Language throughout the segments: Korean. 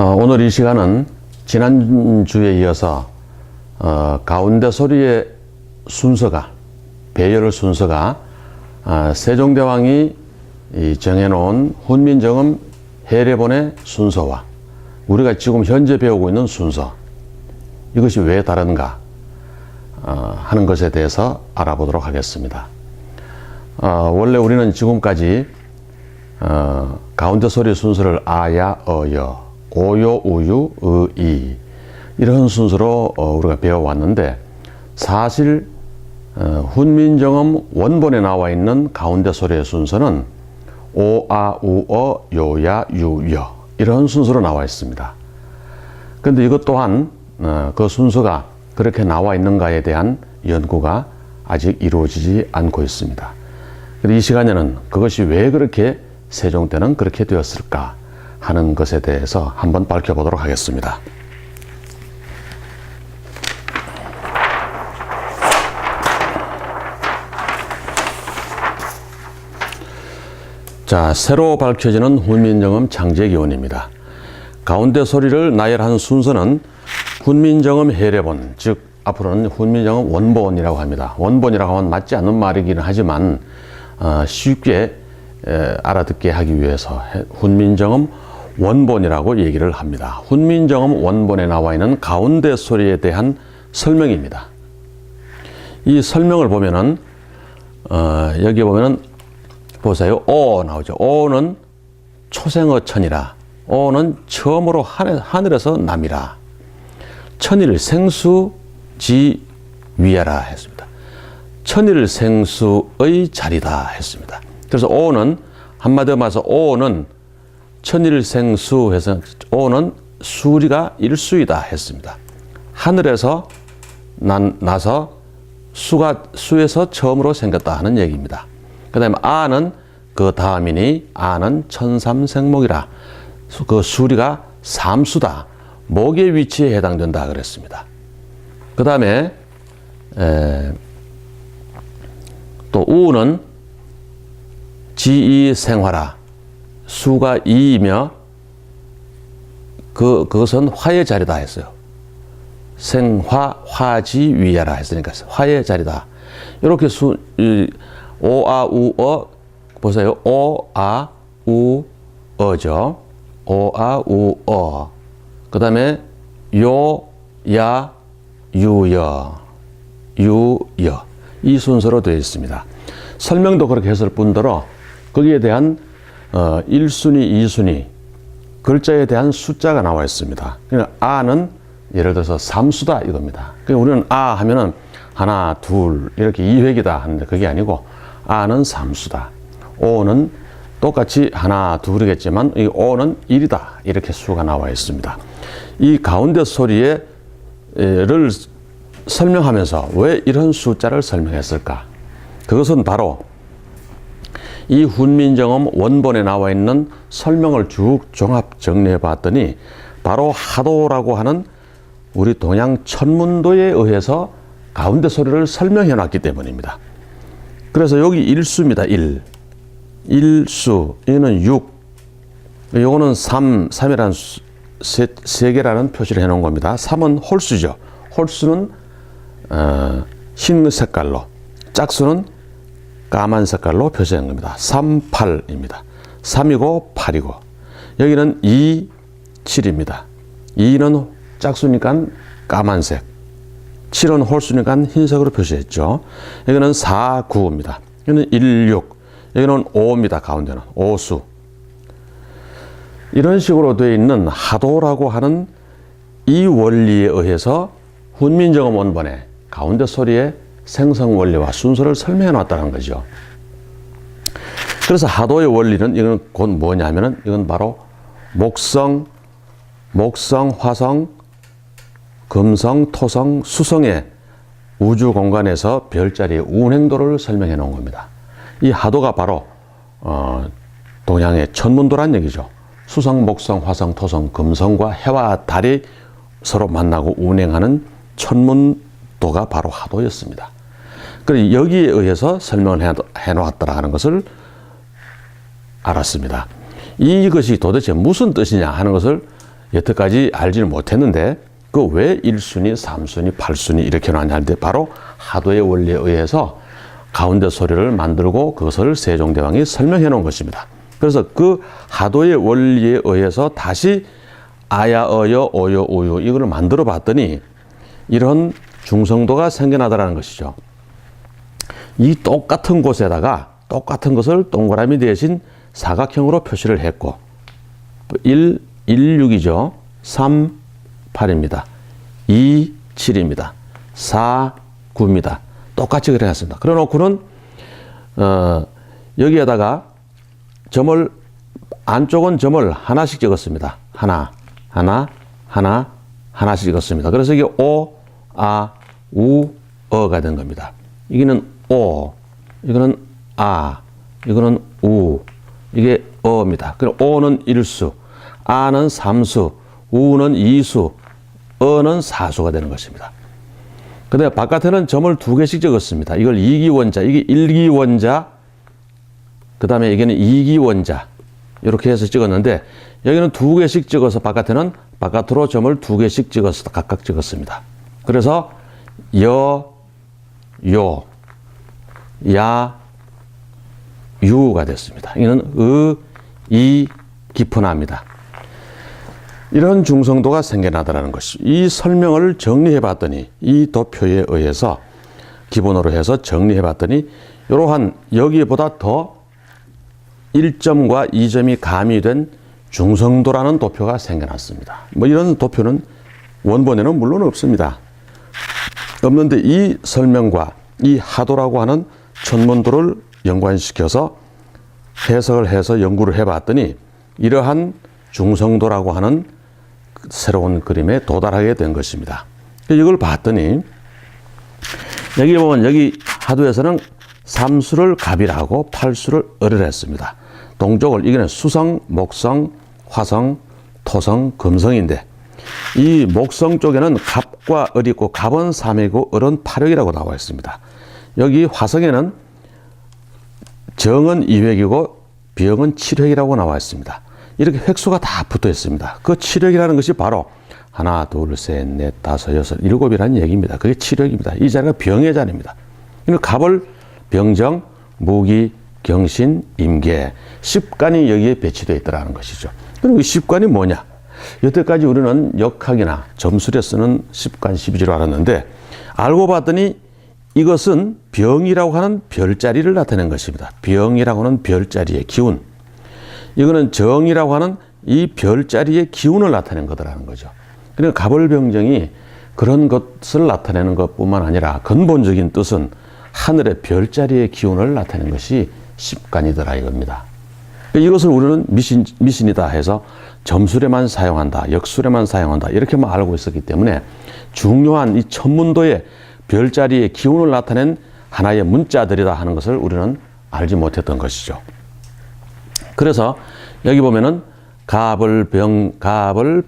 오늘 이 시간은 지난주에 이어서 가운데 소리의 순서가, 배열 순서가 세종대왕이 정해놓은 훈민정음 해례본의 순서와 우리가 지금 현재 배우고 있는 순서, 이것이 왜 다른가 하는 것에 대해서 알아보도록 하겠습니다. 원래 우리는 지금까지 가운데 소리 순서를 아야, 어여, 오요, 우유, 의이 이런 순서로 우리가 배워왔는데, 사실 훈민정음 원본에 나와 있는 가운데 소리의 순서는 오, 아, 우, 어, 요, 야, 유, 여 이런 순서로 나와 있습니다. 그런데 이것 또한 그 순서가 그렇게 나와 있는가에 대한 연구가 아직 이루어지지 않고 있습니다. 이 시간에는 그것이 왜 그렇게 세종 때는 그렇게 되었을까 하는 것에 대해서 한번 밝혀보도록 하겠습니다. 자, 새로 밝혀지는 훈민정음 창제기원입니다. 가운데 소리를 나열한 순서는 훈민정음 해례본, 즉 앞으로는 훈민정음 원본이라고 합니다. 원본이라고 하면 맞지 않는 말이기는 하지만 쉽게 알아듣게 하기 위해서 훈민정음 원본이라고 얘기를 합니다. 훈민정음 원본에 나와 있는 가운데 소리에 대한 설명입니다. 이 설명을 보면은 여기 보면은 보세요. 오 나오죠. 오는 초생어천이라. 오는 처음으로 하늘에서 남이라. 천일 생수지 위야라 했습니다. 천일 생수의 자리다 했습니다. 그래서 오는 한마디로 말해서 오는 천일 생수 해서 오는 수리가 일수이다 했습니다. 하늘에서 나서 수에서 처음으로 생겼다 하는 얘기입니다. 그 다음에 아는 그 다음이니 아는 천삼생목이라. 그 수리가 삼수다. 목의 위치에 해당된다 그랬습니다. 그 다음에 또 우는 지이생화라. 수가 이이며 그것은 화의 자리다 했어요. 생화 화지위야라 했으니까 화의 자리다. 이렇게 오아 우어 보세요. 오아 우어죠. 오아 우어. 그 다음에 요, 야, 유여, 유여 이 순서로 되어 있습니다. 설명도 그렇게 했을 뿐더러 거기에 대한 1순위, 2순위 글자에 대한 숫자가 나와 있습니다. 그러니까 아는 예를 들어서 삼수다 이겁니다. 그러니까 우리는 아 하면은 하나, 둘 이렇게 2획이다 하는데 그게 아니고 아는 삼수다. 오는 똑같이 하나, 둘이겠지만 이 오는 1이다 이렇게 수가 나와 있습니다. 이 가운데 소리를 설명하면서 왜 이런 숫자를 설명했을까? 그것은 바로 이 훈민정음 원본에 나와 있는 설명을 쭉 종합 정리해 봤더니 바로 하도라고 하는 우리 동양 천문도에 의해서 가운데 소리를 설명해 놨기 때문입니다. 그래서 여기 일수입니다. 일수, 이거는 6, 요거는 3이라는 세 개라는 표시를 해 놓은 겁니다. 3은 홀수죠. 홀수는 흰 색깔로, 짝수는 까만 색깔로 표시한 겁니다. 3, 8입니다. 3이고 8이고 여기는 2, 7입니다. 2는 짝수니까 까만색, 7은 홀수니까 흰색으로 표시했죠. 여기는 4, 9입니다. 여기는 1, 6, 여기는 5입니다. 가운데는 5수. 이런 식으로 되어 있는 하도라고 하는 이 원리에 의해서 훈민정음 원본의 가운데 소리의 생성 원리와 순서를 설명해 놨다는 거죠. 그래서 하도의 원리는 이건 곧 뭐냐면은 이건 바로 목성, 화성, 금성, 토성, 수성의 우주 공간에서 별자리의 운행도를 설명해 놓은 겁니다. 이 하도가 바로 동양의 천문도란 얘기죠. 수성, 목성, 화성, 토성, 금성과 해와 달이 서로 만나고 운행하는 천문도가 바로 하도였습니다. 그래서 여기에 의해서 설명을 해놓았다라는 것을 알았습니다. 이것이 도대체 무슨 뜻이냐 하는 것을 여태까지 알지를 못했는데 그 왜 1순위, 3순위, 8순위 이렇게 나뉘는데 바로 하도의 원리에 의해서 가운데 소리를 만들고 그것을 세종대왕이 설명해 놓은 것입니다. 그래서 그 하도의 원리에 의해서 다시 아야, 어여, 오요, 우유 이거를 만들어 봤더니 이런 중성도가 생겨나더라는 것이죠. 이 똑같은 곳에다가 똑같은 것을 동그라미 대신 사각형으로 표시를 했고 1, 6이죠. 3, 8입니다. 2, 7입니다. 4, 9입니다. 똑같이 그려놨습니다. 그래놓고는 여기에다가 점을 안쪽은 점을 하나씩 찍었습니다. 하나씩 찍었습니다. 그래서 이게 오, 아, 우, 어가 된 겁니다. 이거는 오, 이거는 아, 이거는 우, 이게 어입니다. 그럼 오는 1수, 아는 3수, 우는 2수, 어는 4수가 되는 것입니다. 근데 바깥에는 점을 2개씩 찍었습니다. 이걸 2기 원자, 이게 1기 원자, 그 다음에 여기는 2기 원자, 이렇게 해서 찍었는데, 여기는 2개씩 찍어서 바깥에는 바깥으로 점을 2개씩 찍어서 각각 찍었습니다. 그래서 여, 요, 야, 유가 됐습니다. 이는 이, 깊은 아입니다. 이런 중성도가 생겨나더라는 것이 이 설명을 정리해 봤더니 이 도표에 의해서 기본으로 해서 정리해 봤더니 이러한 여기보다 더 1점과 2점이 가미된 중성도라는 도표가 생겨났습니다. 뭐 이런 도표는 원본에는 물론 없습니다. 없는데 이 설명과 이 하도라고 하는 천문도를 연관시켜서 해석을 해서 연구를 해 봤더니 이러한 중성도라고 하는 새로운 그림에 도달하게 된 것입니다. 이걸 봤더니 여기 보면 여기 하도에서는 3수를 갑이라고 8수를 을을 했습니다. 동족을 이거는 수성, 목성, 화성, 토성, 금성인데 이 목성 쪽에는 갑과 을이 있고 갑은 3이고 을은 8획이라고 나와 있습니다. 여기 화성에는 정은 2획이고 병은 7획이라고 나와 있습니다. 이렇게 획수가 다 붙어 있습니다. 그 7획이라는 것이 바로 하나, 둘, 셋, 넷, 다섯, 여섯, 일곱이라는 얘기입니다. 그게 7획입니다. 이 자리가 병의 자리입니다. 그러니까 갑을 병정, 무기, 경신, 임계, 십간이 여기에 배치되어 있다는 것이죠. 그럼 이 십간이 뭐냐? 여태까지 우리는 역학이나 점술에 쓰는 십간, 십이지로 알았는데 알고 봤더니 이것은 병이라고 하는 별자리를 나타낸 것입니다. 병이라고 하는 별자리의 기운. 이거는 정이라고 하는 이 별자리의 기운을 나타낸 거더라는 거죠. 그러니까 갑을병정이 그런 것을 나타내는 것뿐만 아니라 근본적인 뜻은 하늘의 별자리의 기운을 나타낸 것이 십간이더라 이겁니다. 이것을 우리는 미신이다 해서 점술에만 사용한다, 역술에만 사용한다 이렇게만 알고 있었기 때문에 중요한 이 천문도의 별자리의 기운을 나타낸 하나의 문자들이다 하는 것을 우리는 알지 못했던 것이죠. 그래서 여기 보면은 갑을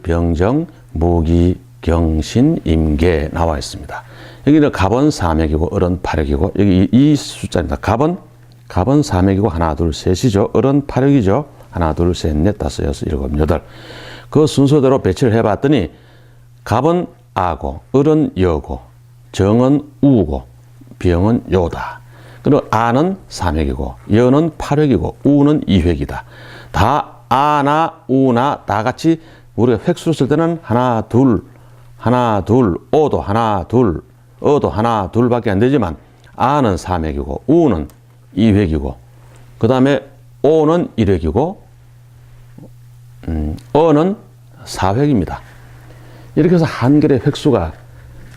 병정, 무기, 경신, 임계 나와 있습니다. 여기는 갑은 3획이고 을은 8획이고 여기 이 숫자입니다. 갑은 3획이고 하나, 둘, 셋이죠. 을은 8획이죠. 하나, 둘, 셋, 넷, 다섯, 여섯, 일곱, 여덟. 그 순서대로 배치를 해봤더니 갑은 아고, 을은 여고, 정은 우고, 병은 요다. 그리고 아는 3획이고, 여는 8획이고, 우는 2획이다. 다 아나, 우나 다 같이 우리가 획수를 쓸 때는 하나, 둘, 오도 하나, 둘, 어도 하나, 둘밖에 안 되지만 아는 3획이고, 우는 2획이고, 그 다음에 오는 1획이고, 어는 4획입니다. 이렇게 해서 한글의 획수가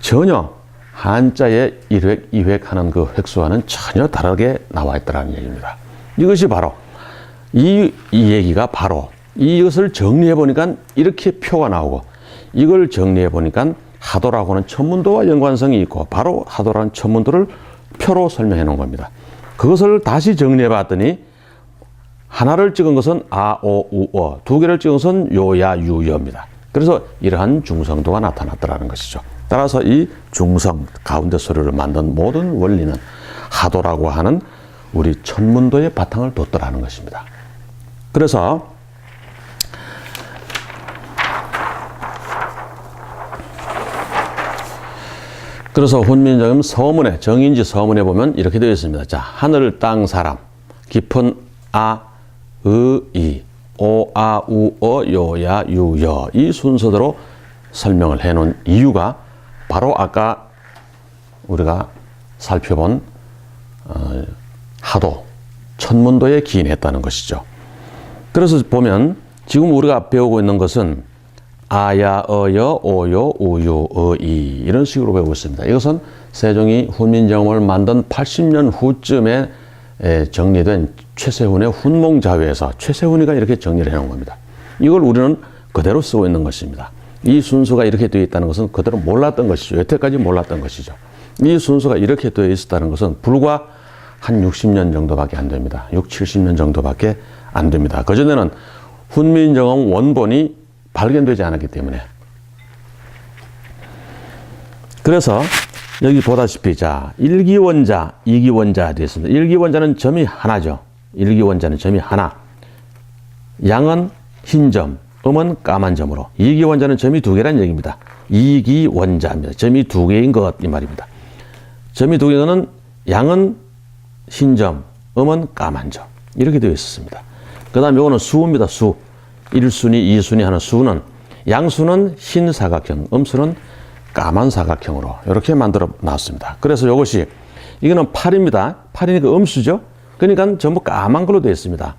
전혀 한자의 1획, 2획 하는 그 획수와는 전혀 다르게 나와 있다는 얘기입니다. 이것이 바로 이 얘기가 바로 이것을 정리해 보니까 이렇게 표가 나오고 이걸 정리해 보니까 하도라고 하는 천문도와 연관성이 있고 바로 하도라는 천문도를 표로 설명해 놓은 겁니다. 그것을 다시 정리해 봤더니 하나를 찍은 것은 아, 오, 우, 어, 두 개를 찍은 것은 요, 야, 유, 여입니다. 그래서 이러한 중성도가 나타났다는 것이죠. 따라서 이 중성, 가운데 소리를 만든 모든 원리는 하도라고 하는 우리 천문도의 바탕을 뒀더라는 것입니다. 그래서 그래서 훈민정음 서문에, 정인지 서문에 보면 이렇게 되어 있습니다. 자, 하늘, 땅, 사람, 깊은 아, 이, 오, 아, 우, 요, 야, 유, 여. 이 순서대로 설명을 해 놓은 이유가 바로 아까 우리가 살펴본 하도, 천문도에 기인했다는 것이죠. 그래서 보면 지금 우리가 배우고 있는 것은 아야, 어여, 오요, 우요, 어이 이런 식으로 배우고 있습니다. 이것은 세종이 훈민정음을 만든 80년 후쯤에 정리된 최세훈의 훈몽자회에서 최세훈이가 이렇게 정리를 해놓은 겁니다. 이걸 우리는 그대로 쓰고 있는 것입니다. 이 순서가 이렇게 되어 있다는 것은 그대로 몰랐던 것이죠. 여태까지 몰랐던 것이죠. 이 순서가 이렇게 되어 있었다는 것은 불과 한 60년 정도밖에 안 됩니다. 60, 70년 정도밖에 안 됩니다. 그전에는 훈민정음 원본이 발견되지 않았기 때문에. 그래서 여기 보다시피 자, 1기원자, 2기원자 되어 있습니다. 1기원자는 점이 하나죠. 1기원자는 점이 하나. 양은 흰 점, 음은 까만 점으로. 2기원자는 점이 두 개란 얘기입니다. 2기원자입니다. 점이 두 개인 것 이 말입니다. 점이 두 개는 양은 흰 점, 음은 까만 점. 이렇게 되어 있었습니다. 그 다음에 이거는 수입니다. 수. 1순위, 2순위 하는 수는 양수는 흰 사각형, 음수는 까만 사각형으로 이렇게 만들어 놨습니다. 그래서 이것이 이거는 8입니다. 8이니까 음수죠. 그러니까 전부 까만 걸로 되어 있습니다.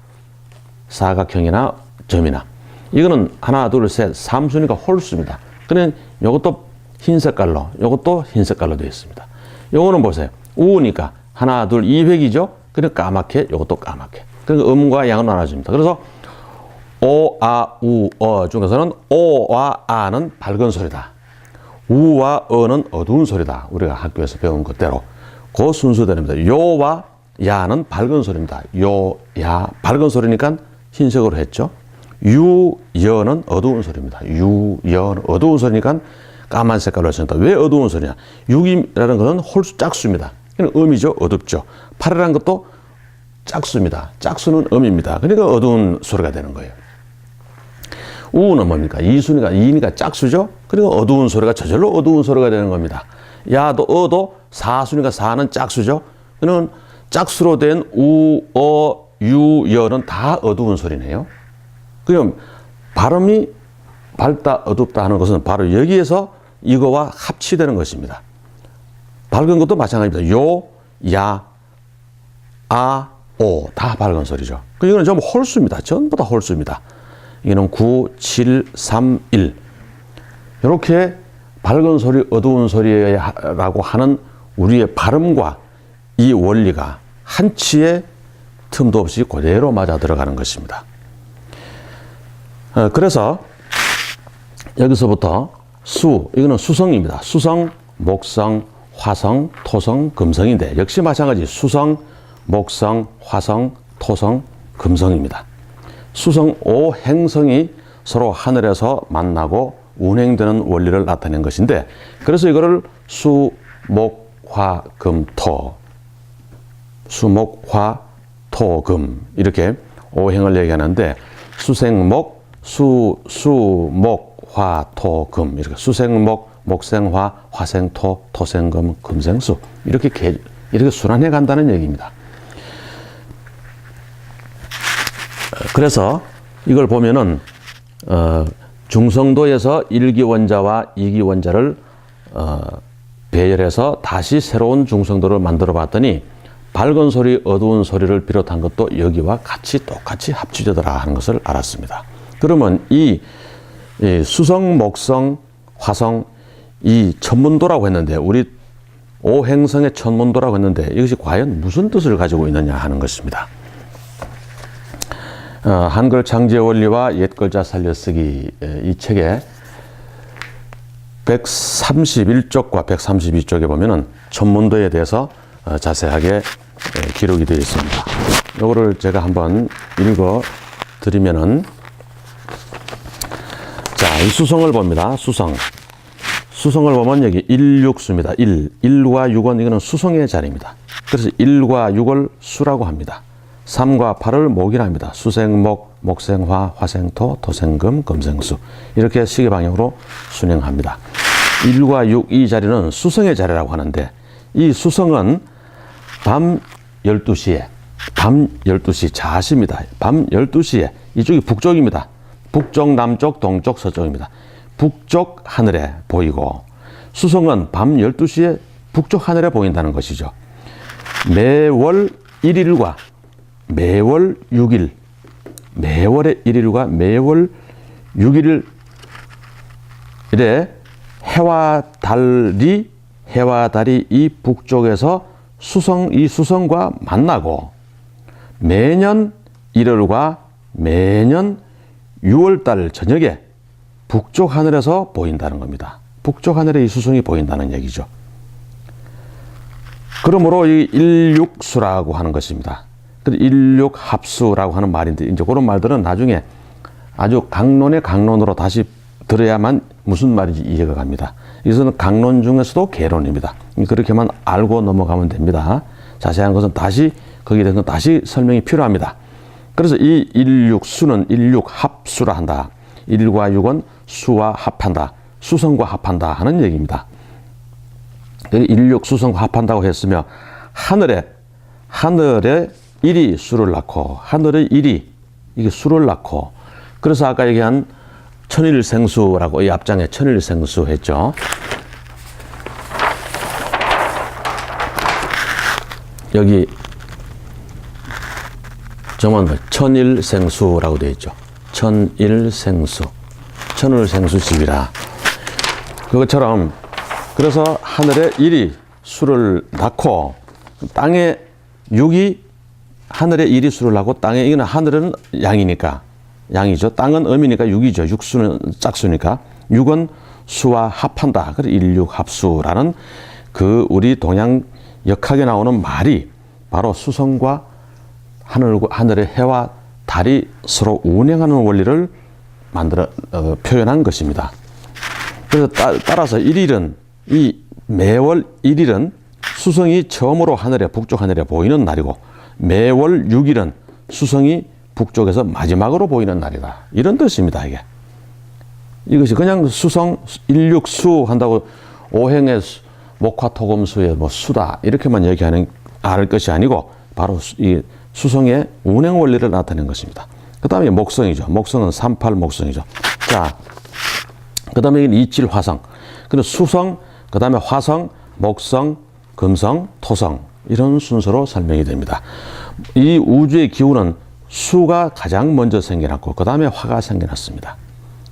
사각형이나 점이나. 이거는 하나, 둘, 셋, 3순위가 홀수입니다. 그러면 이것도 흰 색깔로, 이것도 흰 색깔로 되어 있습니다. 이거는 보세요. 우니까 하나, 둘, 2획이죠. 그러니까 까맣게, 이것도 까맣게. 그러니까 음과 양은 나눠집니다. 그래서 오, 아, 우, 중에서는 오와 아는 밝은 소리다. 우와 어는 어두운 소리다. 우리가 학교에서 배운 것대로 그 순서대로입니다. 요와 야는 밝은 소리입니다. 요, 야, 밝은 소리니까 흰색으로 했죠. 유, 여는 어두운 소리입니다. 유, 여는 어두운 소리니까 까만 색깔로 했습니다. 왜 어두운 소리냐? 6이라는 것은 홀수 짝수입니다. 음이죠. 어둡죠. 8이라는 것도 짝수입니다. 짝수는 음입니다. 그러니까 어두운 소리가 되는 거예요. 우는 뭡니까? 2니까 짝수죠? 그러니까 어두운 소리가 저절로 어두운 소리가 되는 겁니다. 야도 어도 4순위가 4는 짝수죠? 그러면 짝수로 된 우, 유, 여는 다 어두운 소리네요. 그럼 발음이 밝다, 어둡다 하는 것은 바로 여기에서 이거와 합치되는 것입니다. 밝은 것도 마찬가지입니다. 요, 야, 아, 오 다 밝은 소리죠. 이거는 전부 홀수입니다. 전부 다 홀수입니다. 이거는 9, 7, 3, 1 이렇게 밝은 소리, 어두운 소리라고 하는 우리의 발음과 이 원리가 한치의 틈도 없이 그대로 맞아 들어가는 것입니다. 그래서 여기서부터 수, 이거는 수성입니다. 수성, 목성, 화성, 토성, 금성인데 역시 마찬가지 수성, 목성, 화성, 토성, 금성입니다. 수성 5행성이 서로 하늘에서 만나고 운행되는 원리를 나타낸 것인데 그래서 이거를 수, 목, 화, 금, 토 수목, 화, 토, 금 이렇게 5행을 얘기하는데 수생목, 수목, 화, 토, 금 이렇게 수생목, 목생화, 화생토, 토생금, 금생수 이렇게 순환해 간다는 얘기입니다. 그래서 이걸 보면은 중성도에서 1기원자와 2기원자를 배열해서 다시 새로운 중성도를 만들어 봤더니 밝은 소리, 어두운 소리를 비롯한 것도 여기와 똑같이 합치되더라 하는 것을 알았습니다. 그러면 이 수성, 목성, 화성 이 천문도라고 했는데 우리 5행성의 천문도라고 했는데 이것이 과연 무슨 뜻을 가지고 있느냐 하는 것입니다. 한글 창제 원리와 옛글자 살려쓰기 이 책에 131쪽과 132쪽에 보면은 천문도에 대해서 자세하게 기록이 되어 있습니다. 이거를 제가 한번 읽어 드리면은 자, 이 수성을 봅니다. 수성을 보면 여기 1육수입니다. 1과 6은 이거는 수성의 자리입니다. 그래서 1과 6을 수라고 합니다. 3과 8을 목이라 합니다. 수생목, 목생화, 화생토, 토생금, 금생수 이렇게 시계 방향으로 순행합니다. 1과 6 이 자리는 수성의 자리라고 하는데 이 수성은 밤 12시에 밤 12시 자시입니다. 밤 12시에 이쪽이 북쪽입니다. 북쪽, 남쪽, 동쪽, 서쪽입니다. 북쪽 하늘에 보이고 수성은 밤 12시에 북쪽 하늘에 보인다는 것이죠. 매월 1일과 매월 6일 매월의 1일과 매월 6일에 해와 달이 이 북쪽에서 이 수성과 만나고 매년 1월과 매년 6월달 저녁에 북쪽 하늘에서 보인다는 겁니다. 북쪽 하늘에 이 수성이 보인다는 얘기죠. 그러므로 이 일육수라고 하는 것입니다. 일육합수라고 하는 말인데 이제 그런 말들은 나중에 아주 강론의 강론으로 다시 들어야만 무슨 말인지 이해가 갑니다. 이것은 강론 중에서도 개론입니다. 그렇게만 알고 넘어가면 됩니다. 자세한 것은 거기에 대해서 다시 설명이 필요합니다. 그래서 이 일육수는 일육합수라 한다. 1과 6은 수와 합한다. 수성과 합한다 하는 얘기입니다. 일육수성과 합한다고 했으며 하늘에 1이 수를 낳고 하늘의 1이 이게 수를 낳고 그래서 아까 얘기한 천일생수라고 이 앞장에 천일생수 했죠. 여기 정원 천일생수라고 되어 있죠. 천일생수. 천을생수집이라. 그것처럼 그래서 하늘에 1이 수를 낳고 땅에 6이 하늘에 1이 수를 낳고 땅에 이거는 하늘은 양이니까 양이죠. 땅은 음이니까 6이죠. 육수는 짝수니까 6은 수와 합한다. 그래서 일육합수라는 그 우리 동양 역학에 나오는 말이 바로 수성과 하늘의 해와 달이 서로 운행하는 원리를 표현한 것입니다. 그래서 따라서 1일은 이 매월 1일은 수성이 처음으로 북쪽 하늘에 보이는 날이고 매월 6일은 수성이 북쪽에서 마지막으로 보이는 날이다. 이런 뜻입니다. 이것이 그냥 수성 일육수 한다고 오행의 목화토금수의 수다 이렇게만 얘기하는 알 것이 아니고 바로 이 수성의 운행 원리를 나타낸 것입니다. 그 다음에 목성이죠. 목성은 38 목성이죠. 자, 그 다음에 이칠 화성. 그리고 수성, 그 다음에 화성, 목성, 금성, 토성 이런 순서로 설명이 됩니다. 이 우주의 기후는 수가 가장 먼저 생겨났고 그 다음에 화가 생겨났습니다.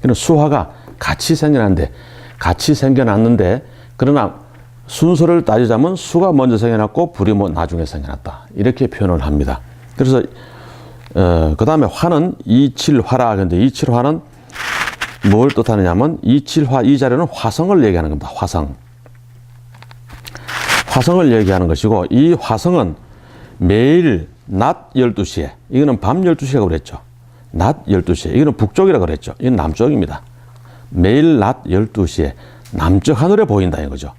그럼 수화가 같이 생겨났는데 그러나 순서를 따지자면 수가 먼저 생겨났고 불이 나중에 생겨났다. 이렇게 표현을 합니다. 그래서 그 다음에 화는 이칠화라. 그런데 이칠화는 뭘 뜻하느냐면 이칠화 이 자리는 화성을 얘기하는 겁니다. 화성을 얘기하는 것이고 이 화성은 매일 낮 12시에 이거는 밤 12시라고 그랬죠. 낮 12시에 이거는 북쪽이라고 그랬죠. 이건 남쪽입니다. 매일 낮 12시에 남쪽 하늘에 보인다 이거죠.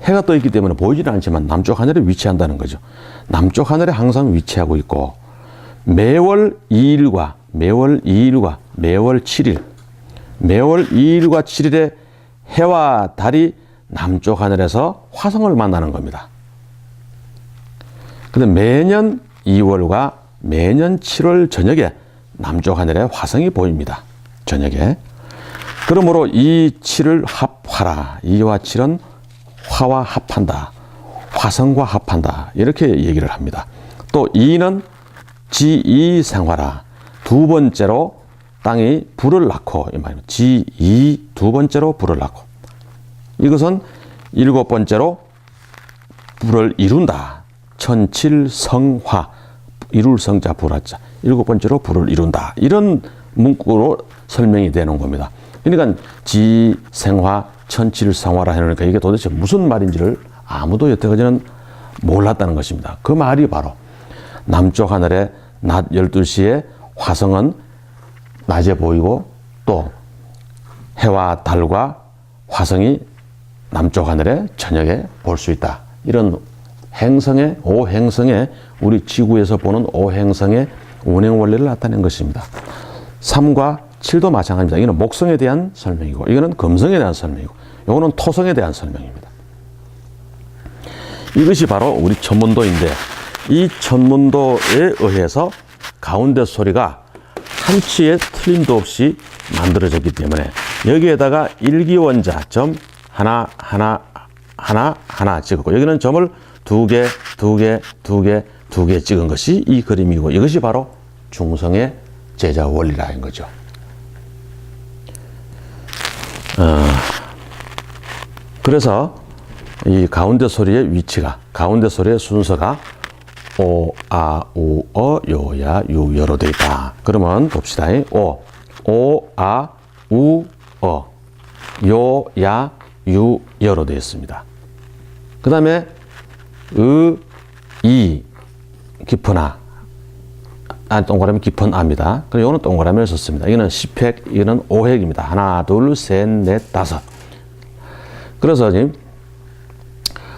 해가 떠 있기 때문에 보이지는 않지만 남쪽 하늘에 위치한다는 거죠. 남쪽 하늘에 항상 위치하고 있고 매월 2일과 매월 7일 매월 2일과 7일에 해와 달이 남쪽 하늘에서 화성을 만나는 겁니다. 근데 매년 2월과 매년 7월 저녁에 남쪽 하늘에 화성이 보입니다. 저녁에. 그러므로 이 7을 합화라. 2와 7은 화와 합한다. 화성과 합한다. 이렇게 얘기를 합니다. 또 2는 지이생화라. 두 번째로 땅이 불을 낳고 이 말입니다. 지이 두 번째로 불을 낳고 이것은 일곱 번째로 불을 이룬다. 천칠성화 이룰 성자 불화자 일곱 번째로 불을 이룬다. 이런 문구로 설명이 되는 겁니다. 그러니까 지생화 천칠성화라 해놓으니까 이게 도대체 무슨 말인지를 아무도 여태까지는 몰랐다는 것입니다. 그 말이 바로 남쪽 하늘에 낮 12시에 화성은 낮에 보이고 또 해와 달과 화성이 남쪽 하늘에 저녁에 볼 수 있다. 이런 오행성의 우리 지구에서 보는 오행성의 운행 원리를 나타낸 것입니다. 3과 7도 마찬가지입니다. 이거는 목성에 대한 설명이고 이거는 금성에 대한 설명이고 요거는 토성에 대한 설명입니다. 이것이 바로 우리 천문도인데 이 천문도에 의해서 가운데 소리가 한치의 틀림도 없이 만들어졌기 때문에 여기에다가 일기원자 점 하나 찍었고 여기는 점을 두 개 찍은 것이 이 그림이고 이것이 바로 중성의 제자 원리라는 거죠. 그래서 이 가운데 소리의 위치가, 가운데 소리의 순서가 오, 아, 우, 어, 요, 야, 유, 여로 되어 있다. 그러면 봅시다. 오, 아, 우, 어, 요, 야, 유, 여로 되어 있습니다. 그 다음에 이, 깊은 아, 동그라미 깊은 아입니다. 그리고 이거는 동그라미를 썼습니다. 이거는 10획, 이거는 5획입니다. 하나, 둘, 셋, 넷, 다섯. 그래서 지금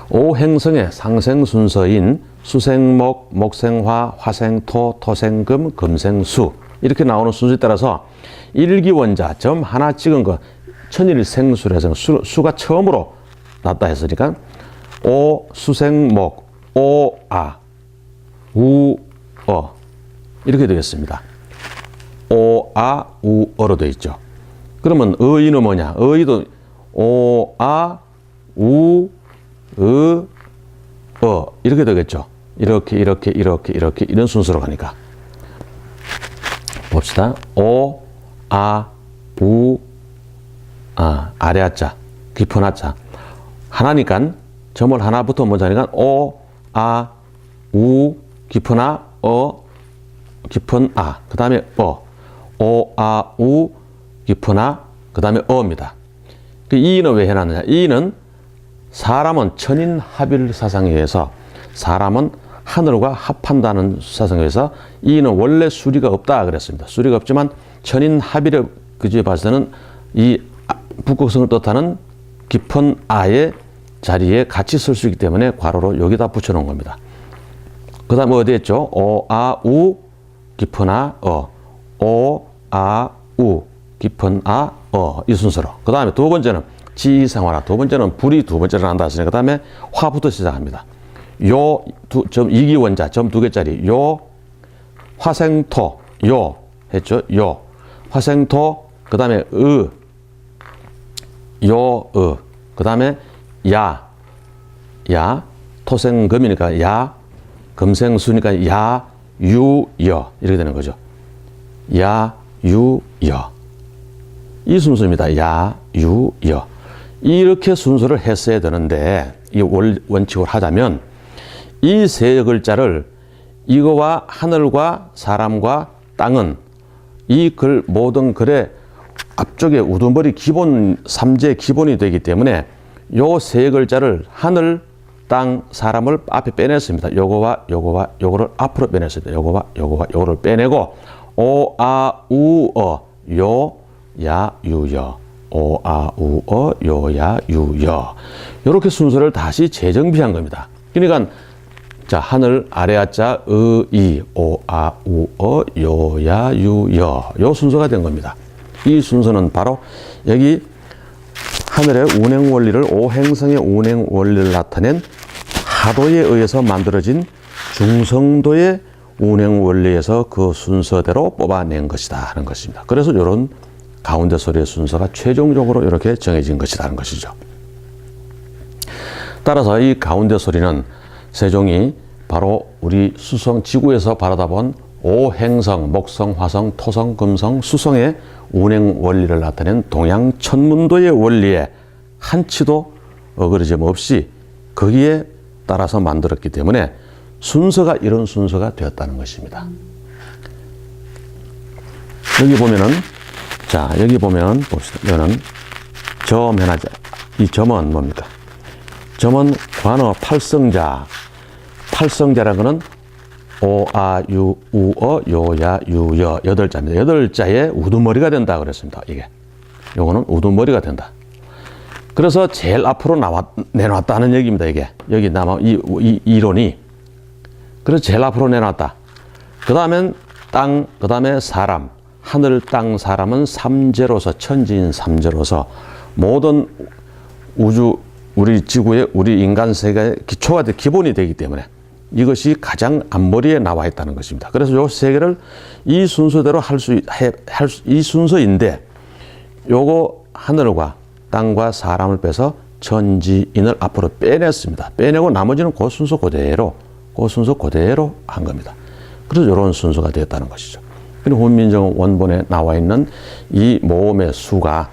오행성의 상생 순서인 수생목, 목생화, 화생토, 토생금, 금생수 이렇게 나오는 순서에 따라서 일기원자 점 하나 찍은 거 천일생수로 해서 수가 처음으로 났다 했으니까 오, 수생목, 오, 아, 우, 어 이렇게 되겠습니다. 오, 아, 우, 어로 되어 있죠. 그러면 의의는 뭐냐? 의의도 오, 아, 우, 어 이렇게 되겠죠. 이렇게 이런 순서로 가니까 봅시다. 오, 아, 우, 아, 아래 아자, 깊은 아자 하나니까 점을 하나부터 먼저 하니까 오, 아, 우, 깊은 아, 어, 깊은 아, 그 다음에 어, 오, 아, 우, 깊은 아, 그 다음에 어입니다. 그 이는 왜 해놨느냐? 이는 사람은 천인합일 사상에 의해서 사람은 하늘과 합한다는 사상에 의해서 이는 원래 수리가 없다 그랬습니다. 수리가 없지만 천인합일의 그지에 봤을 때는 이 북극성을 뜻하는 깊은 아의 자리에 같이 쓸 수 있기 때문에 괄호로 여기다 붙여놓은 겁니다. 그 다음에 어디 했죠? 오, 아, 우, 깊은 아, 어. 오, 아, 우, 깊은 아, 어. 이 순서로. 그 다음에 두 번째는 지생화라. 두 번째는 불이 두 번째로 난다 했으니까 그 다음에 화부터 시작합니다. 요, 점 이기원자, 점 두 개짜리. 요, 화생토, 요, 했죠? 요. 화생토, 그 다음에 그 다음에 야, 토생금이니까 야, 금생수니까 야, 유, 여. 이렇게 되는 거죠. 야, 유, 여. 이 순서입니다. 야, 유, 여. 이렇게 순서를 했어야 되는데, 이 원칙을 하자면, 이 세 글자를 이거와 하늘과 사람과 땅은 이 글, 모든 글의 앞쪽에 우두머리 기본, 삼재 기본이 되기 때문에 요 세 글자를 하늘, 땅, 사람을 앞에 빼냈습니다. 요거를 앞으로 빼냈습니다. 요거를 빼내고, 오, 아, 우, 어, 요, 야, 유, 여. 오, 아, 우, 어, 요, 야, 유, 여. 요렇게 순서를 다시 재정비한 겁니다. 그러니까, 자, 하늘, 아래 아자, 이, 오, 아, 우, 어, 요, 야, 유, 여. 요 순서가 된 겁니다. 이 순서는 바로 여기 하늘의 운행 원리를, 오행성의 운행 원리를 나타낸 하도에 의해서 만들어진 중성도의 운행 원리에서 그 순서대로 뽑아낸 것이다 하는 것입니다. 그래서 이런 가운데 소리의 순서가 최종적으로 이렇게 정해진 것이라는 것이죠. 따라서 이 가운데 소리는 세종이 바로 우리 수성 지구에서 바라다본 오행성, 목성, 화성, 토성, 금성, 수성의 운행 원리를 나타낸 동양 천문도의 원리에 한치도 어그러짐 없이 거기에 따라서 만들었기 때문에 순서가 이런 순서가 되었다는 것입니다. 여기 보면은, 자, 여기 보면 봅시다. 이거는 점 해나자. 이 점은 뭡니까? 점은 관어 팔성자. 팔성자라는 것은 오, 아, 유, 우, 어, 요, 야, 유, 여. 8자입니다. 8자에 우두머리가 된다 그랬습니다. 이게. 요거는 우두머리가 된다. 그래서 제일 앞으로 내놨다는 얘기입니다. 이게. 여기 이 이론이. 그래서 제일 앞으로 내놨다. 그 다음엔 땅, 그 다음에 사람. 하늘, 땅, 사람은 삼재로서, 천지인 삼재로서 모든 우리 지구의 우리 인간 세계의 기초가 기본이 되기 때문에 이것이 가장 앞머리에 나와 있다는 것입니다. 그래서 요 세 개를 이 순서대로 이 순서인데 요거 하늘과 땅과 사람을 빼서 천지인을 앞으로 빼냈습니다. 빼내고 나머지는 그 순서 그대로 한 겁니다. 그래서 이런 순서가 되었다는 것이죠. 그리고 훈민정 원본에 나와 있는 이 모음의 순서가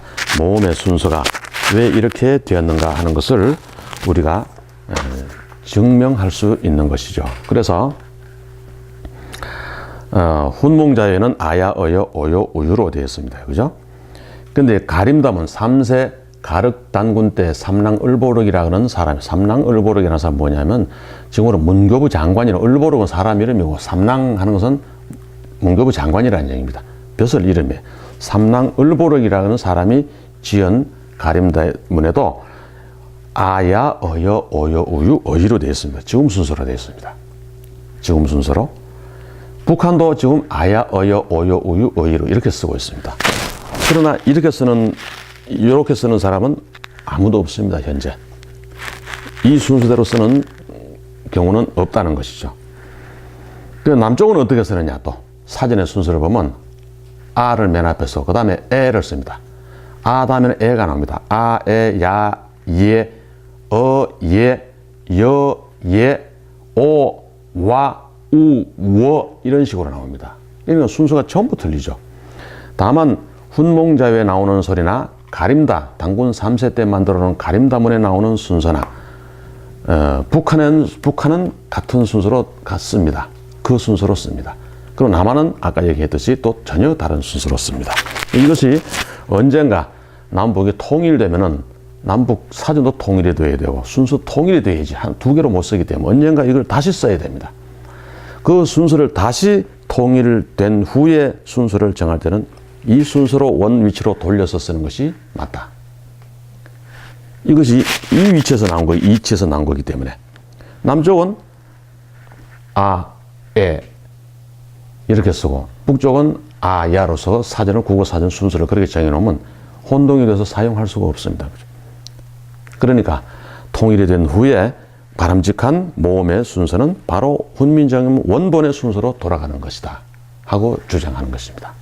왜 이렇게 되었는가 하는 것을 우리가 증명할 수 있는 것이죠. 그래서 훈몽자에는 아야, 어여, 오요, 우유로 되어 있습니다. 그죠? 근데 가림담은 3세 가륵 단군 때 삼랑을보륵이라 하는 사람이, 삼랑을보륵이라는 사람은 뭐냐면 지금으로 문교부 장관이라, 을보륵은 사람 이름이고 삼랑하는 것은 문교부 장관이라는 얘기입니다. 벼슬 이름이에요. 삼랑을보륵이라 하는 사람이 지은 가림문에도 아야, 어여, 오요, 우유, 어이로 되어 있습니다. 지금 순서로 되어 있습니다. 지금 순서로. 북한도 지금 아야, 어여, 오요, 우유, 어이로 이렇게 쓰고 있습니다. 그러나 이렇게 쓰는 사람은 아무도 없습니다, 현재. 이 순서대로 쓰는 경우는 없다는 것이죠. 그 남쪽은 어떻게 쓰느냐, 또. 사전의 순서를 보면 아를 맨 앞에 써, 그 다음에 에를 씁니다. 아 다음에는 에가 나옵니다. 아, 에, 야, 예, 어, 예, 여, 예, 오, 와, 우, 워 이런 식으로 나옵니다. 이런 순서가 전부 틀리죠. 다만 훈몽자유에 나오는 소리나 가림다, 단군 3세 때 만들어 놓은 가림다문에 나오는 순서나 북한은 같은 순서로 갔습니다. 그 순서로 씁니다. 그리고 남한은 아까 얘기했듯이 또 전혀 다른 순서로 씁니다. 이것이 언젠가 남북이 통일되면은 남북 사전도 통일이 돼야 되고 순서 통일이 돼야지 한 두 개로 못 쓰기 때문에 언젠가 이걸 다시 써야 됩니다. 그 순서를 다시 통일된 후에 순서를 정할 때는 이 순서로 원 위치로 돌려서 쓰는 것이 맞다. 이것이 이 위치에서 나온 거예요. 이 위치에서 나온 거기 때문에. 남쪽은 아, 에 이렇게 쓰고 북쪽은 아, 야로서 사전을 국어 사전 순서를 그렇게 정해놓으면 혼동이 돼서 사용할 수가 없습니다. 그러니까 통일이 된 후에 바람직한 모음의 순서는 바로 훈민정음 원본의 순서로 돌아가는 것이다 하고 주장하는 것입니다.